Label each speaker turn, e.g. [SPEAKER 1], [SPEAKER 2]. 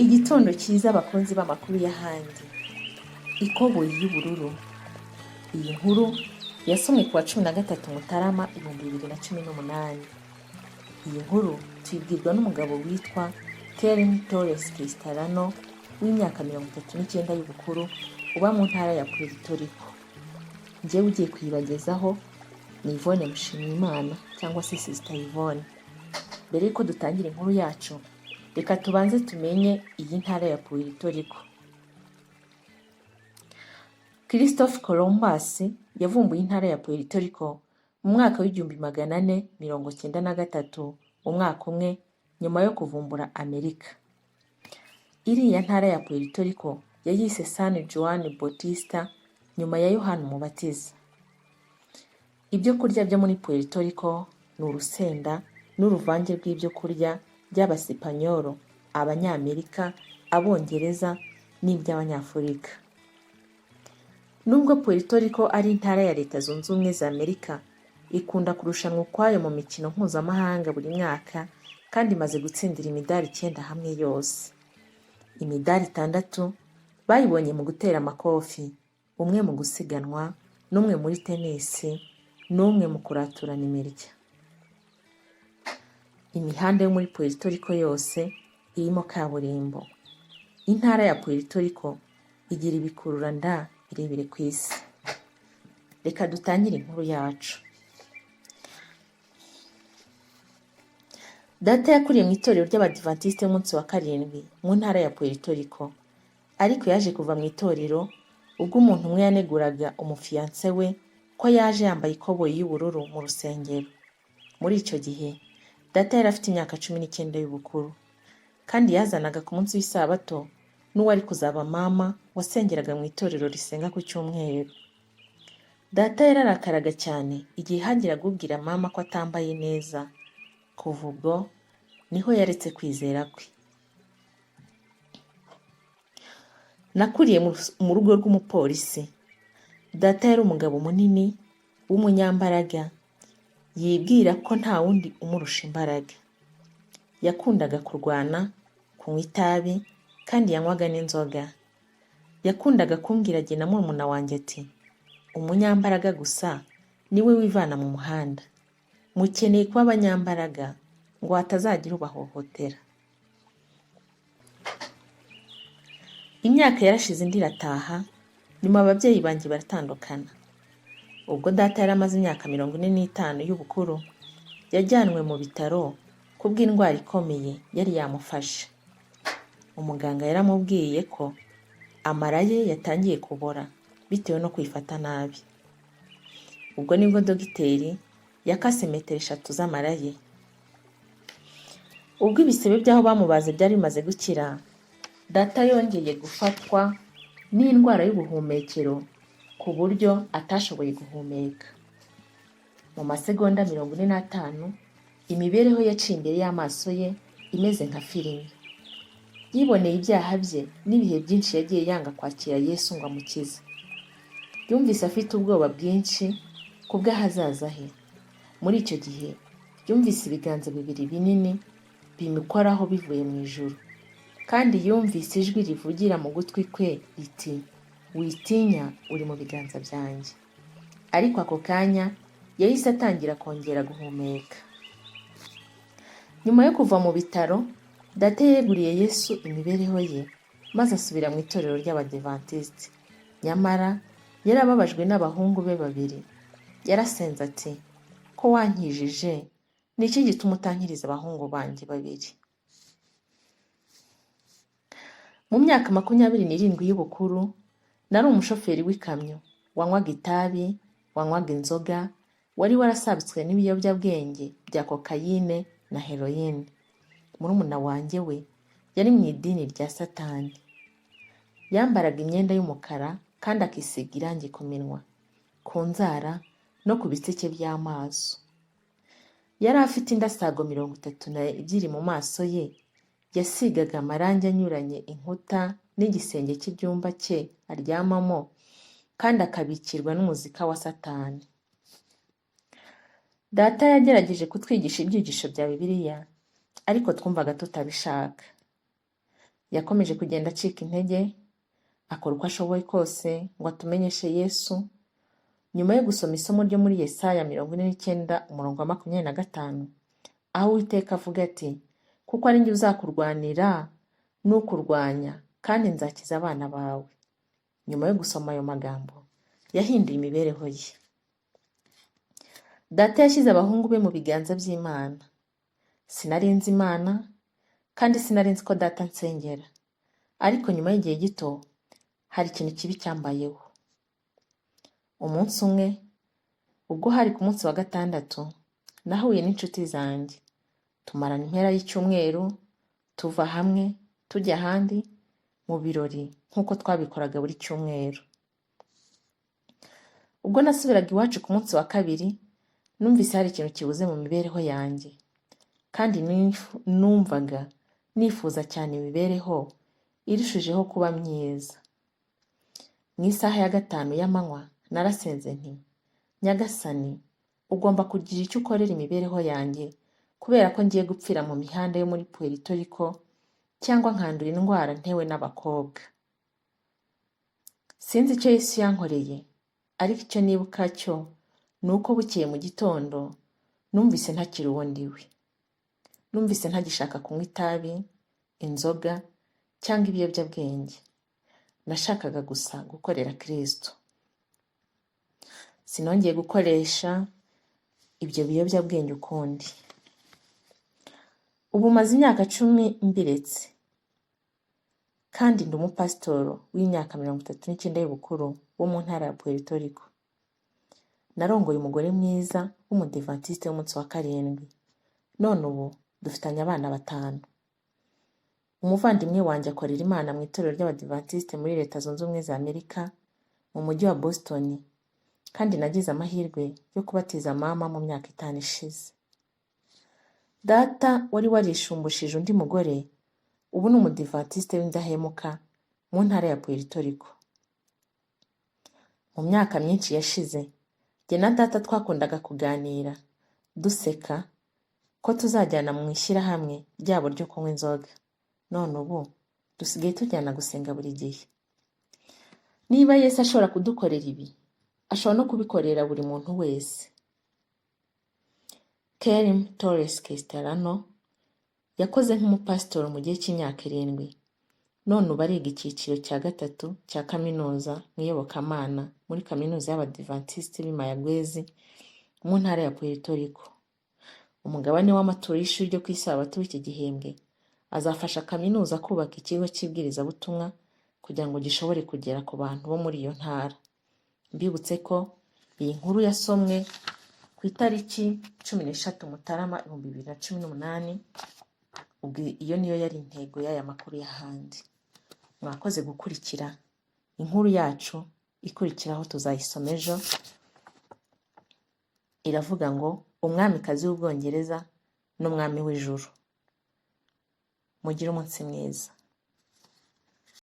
[SPEAKER 1] Igitondo cyiza abakunzi b'amakuru y'ahandi. Ikoboyi y'ubururu. Iyi nkuru yasomwe kuwa 13 Mutarama 2018. Iyi nkuru tuyibwirwa n'umugabo witwa Karen Torres Cristalano w'imyaka 39 y'ubukuru uba mu ntara ya Puerto Rico. Njyewe ugiye kuyibagezaho ni Yvonne Mushimiyimana cyangwa se Sister Yvonne. Mbere yuko dutangira inkuru yacu, reka tubanze tumenye iyi ntara ya Puerto Rico. Christophe Columbus yavumbuye intara ya Puerto Rico mu mwaka w'1493, umwaka umwe nyuma yo kuvumbura Amerika. Iriya ntara ya Puerto Rico yayise San Juan Bautista nyuma ya Yohana Umubatiza. Ibyo kurya byo muri Puerto Rico ni urusenda n'uruvange rw'ibyo kurya by'Abasipanyolo, Abanyamerika, Abongereza n'iby'Abanyafurika. Nubwo Puerto Rico ari intara ya Leta Zunze Ubumwe za Amerika, ikunda kurushanwa ukwayo mu mikino mpuzamahanga buri mwaka kandi imaze gutsindira imidari 9 hamwe yose. Imidari 6 bayibonye mu gutera amakofi, umwe mu gusiganwa, n'umwe muri tenisi, n'umwe mu kuraturana imirya. Imihanda yo muri Puerto Rico yose irimo kaburimbo. Intara ya Puerto Rico igira ibikururanda birebire ku isi. Reka dutangire inkuru yacu. Data yakuriye mu itorero ry'Abadiventiste y'umunsi wa 7 mu ntara ya Puerto Rico, ariko yaje kuva mu itorero ubwo umuntu umwe yaneguraga umufiance we ko yaje yambaye ikoboyi y'ubururu mu rusengero. Muri icyo gihe Data yari afite imyaka 19 y'ubukuru, kandi yazanaga ku munsi w'isabato n'uwari kuzaba mama wasengeraga mu itorero risenga ku cyumweru. Data yararakaraga cyane igihe hagiraga ubwira mama ko atambaye neza. Kuva ubwo niho yaretse kwizera kwe. Nakuriye mu rugo rw'umupolisi. Data yari umugabo munini w'umunyambaraga, yibwira ko nta wundi umurusha imbaraga. Yakundaga kurwana, kunywa itabi, kandi yanywaga n'inzoga. Yakundaga kumbwira jye na murumuna wanjye ati, umunyambaraga gusa niwe wivana mu muhanda. Mukeneye kuba abanyambaraga ngo hatazagira ubahohotera. Imyaka yarashize indi irataha, nyuma ababyeyi banjye baratandukana. Ubwo Data yari amaze imyaka 45 y'ubukuru, yajyanwe mu bitaro kubw'indwara ikomeye yari yamufashe. Umuganga yaramubwiye ko amara ye yatangiye kubora bitewe no kwifata nabi. Ubwo nibwo dogiteri yakase metero 3 z'amara ye. Ubwo ibisebe by'aho bamubaze byari bimaze gukira, Data yongeye gufatwa n'indwara y'ubuhumekero ku buryo atashoboye guhumeka. Mu masegonda 45 imibereho yaciye imbere y'amaso ye imeze nka filime. Yiboneye ibyaha bye n'ibihe byinshi yagiye yanga kwakira Yesu ngo amukize. Yumvise afite ubwoba bwinshi kubw'ahazaza he. Muri icyo gihe yumvise ibiganza bibiri binini bimukoraho bivuye mu ijuru, kandi yumvise ijwi rivugira mu gutwi kwe riti, witinya, uri mu biganza byanjye. Ariko ako kanya yahise atangira kongera guhumeka. Nyuma yo kuva mu bitaro, Data yeguriye Yesu imibereho ye maze asubira mu itorero ry'Abadiventiste. Nyamara yarababajwe n'abahungu be babiri. Yarasenze ati, ko wankijije, ni iki gituma utankiriza abahungu banjye babiri? Mu myaka 27 y'ubukuru, nari umushoferi w'ikamyo, wanywaga itabi, wanywaga inzoga, wari warasabitswe n'ibiyobyabwenge bya kokayine na heroine. Murumuna wanjye we yari mu idini rya Satani. Yambaraga imyenda y'umukara kandi akisiga irangi ku minwa, ku nzara no ku bitsike by'amaso. Yari afite indasago 32 mu maso ye. Yasigaga amarangi anyuranye inkuta n'igisenge cy'ibyumba cye aryamamo, kandi akabikirwa n'umuzika wa Satani. Data yagerageje kutwigisha ibyigisho bya Bibiliya, ariko twumvaga tutabishaka. Yakomeje kugenda acika intege, akora uko ashoboye kose ngo atumenyeshe Yesu. Nyuma yo gusoma isomo ryo muri Yesaya 49:25, aho Uwiteka avuga ati, kuko ari njye uzakurwanira n'ukurwanya, kandi nzakiza abana bawe. Nyuma yo gusoma ayo magambo, yahinduye imibereho ye. Data yashyize abahungu be mu biganza by'Imana. Sinari nzi Imana, kandi sinari nzi ko data nsengera. Ariko nyuma y'igihe gito, hari ikintu kibi cyambayeho. Umunsi umwe, ubwo hari ku munsi wa gatandatu, nahuye n'inshuti zanjye. Tumarana impera y'icyumweru, tuva hamwe, tujya ahandi, mu birori nk'uko twabikoraga buri cyumweru. Ubwo nasubiraga iwacu ku munsi wa kabiri, numvise hari ikintu kibuze mu mibereho yanjye. Kandi numvaga nifuza cyane imibereho irushijeho kuba myiza. Mu isaha ya 5 y'amanywa, narasenze nti, Nyagasani, ugomba kugira icyo ukorera imibereho yanjye, kubera ko ngiye gupfira mu mihanda yo muri Puerto Rico, cyangwa nkandura indwara ntewe n'abakobwa. Sinzi icyo Yesu yankoreye, ariko icyo nibuka cyo ni uko bukeye mu gitondo numvise ntakiri uwo ndiwe. Numvise ntagishaka kunywa itabi, inzoga cyangwa ibiyobyabwenge. Nashakaga gusa gukorera Kristo. Sinongeye gukoresha ibyo biyobyabwenge ukundi. Ubu maze imyaka 10 mbiretse, kandi ndi umupasitoro w'imyaka 39 y'ubukuru wo mu ntara ya Puerto Rico. Narongoye umugore mwiza w'umudivantiste w'umunsi wa 7. None ubu dufitanye abana 5. Umuvandimwe wanjye akorera Imana mu itorero ry'abadivantiste muri Leta Zunze Ubumwe za Amerika, mu mujyi wa Boston, kandi nagize amahirwe yo kubatiza mama mu myaka 5 ishize. Data wari warishumbushije undi mugore, ubu ni umudivantiste w'indahemuka mu ntara ya Puerto Rico. Mu myaka myinshi yashize, jye na data twakundaga kuganira, duseka ko tuzajyana mu ishyirahamwe ryabo ryo kunywa inzoga. None ubu dusigaye tujyana gusenga buri gihe. Niba Yesu ashobora kudukorera ibi, ashobora no kubikorera buri muntu wese. Kerim Torres Castellano yakoze nk'umupasitoro mu gihe cy'imyaka 7. None ubu ariga icyiciro cya 3 cya kaminuza mu iyobokamana muri kaminuza y'abadivantiste b'i Mayagüez mu ntara ya Puerto Rico. Umugabane w'amaturo y'ishuri ryo ku isabato w'iki gihembwe azafasha kaminuza kubaka ikigo cy'ibwirizabutumwa kugira ngo gishobore kugera ku bantu bo muri iyo ntara. Mbibutse ko iyi nkuru yasomwe ku itariki 13 Mutarama 2018. Ubwo iyo niyo yari intego y'aya makuru y'ahandi. Mwakoze gukurikira inkuru yacu ikurikiraho, tuzayisoma ejo. Iravuga ngo umwamikazi w'Ubwongereza n'umwami w'ijuru. Mugire umunsi mwiza.